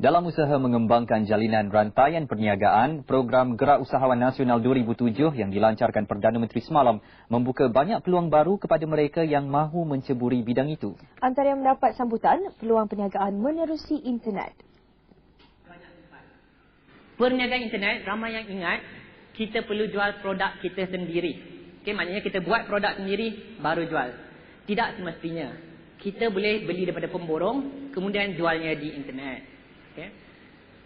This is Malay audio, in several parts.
Dalam usaha mengembangkan jalinan rantaian perniagaan, program Gerak Usahawan Nasional 2007 yang dilancarkan Perdana Menteri semalam membuka banyak peluang baru kepada mereka yang mahu menceburi bidang itu. Antara yang mendapat sambutan, peluang perniagaan menerusi internet. Perniagaan internet, ramai yang ingat kita perlu jual produk kita sendiri. Okay, maknanya kita buat produk sendiri baru jual. Tidak semestinya. Kita boleh beli daripada pemborong, kemudian jualnya di internet. Okay.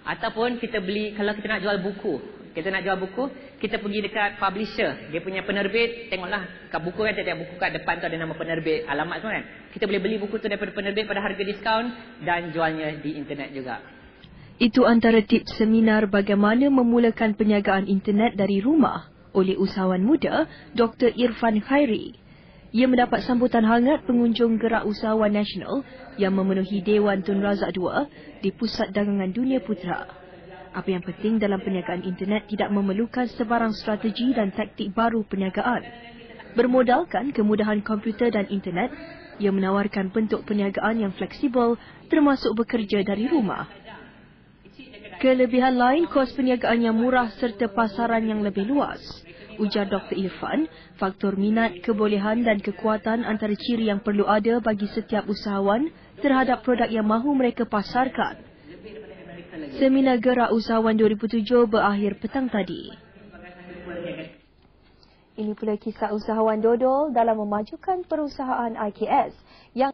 Ataupun kita beli, kalau kita nak jual buku, kita pergi dekat publisher, dia punya penerbit, tengoklah kat buku kan, tiap-tiap buku kat depan tu ada nama penerbit, alamat semua kan. Kita boleh beli buku tu daripada penerbit pada harga diskaun dan jualnya di internet juga. Itu antara tips seminar bagaimana memulakan perniagaan internet dari rumah oleh usahawan muda Dr. Irfan Khairi. Ia mendapat sambutan hangat pengunjung Gerak Usahawan Nasional yang memenuhi Dewan Tun Razak II di Pusat Dagangan Dunia Putra. Apa yang penting dalam perniagaan internet tidak memerlukan sebarang strategi dan taktik baru perniagaan. Bermodalkan kemudahan komputer dan internet, ia menawarkan bentuk perniagaan yang fleksibel termasuk bekerja dari rumah. Kelebihan lain, kos perniagaan yang murah serta pasaran yang lebih luas. Ujar Dr. Irfan, faktor minat, kebolehan dan kekuatan antara ciri yang perlu ada bagi setiap usahawan terhadap produk yang mahu mereka pasarkan. Seminar Gerak Usahawan 2007 berakhir petang tadi. Ini pula kisah usahawan dodol dalam memajukan perusahaan IKS yang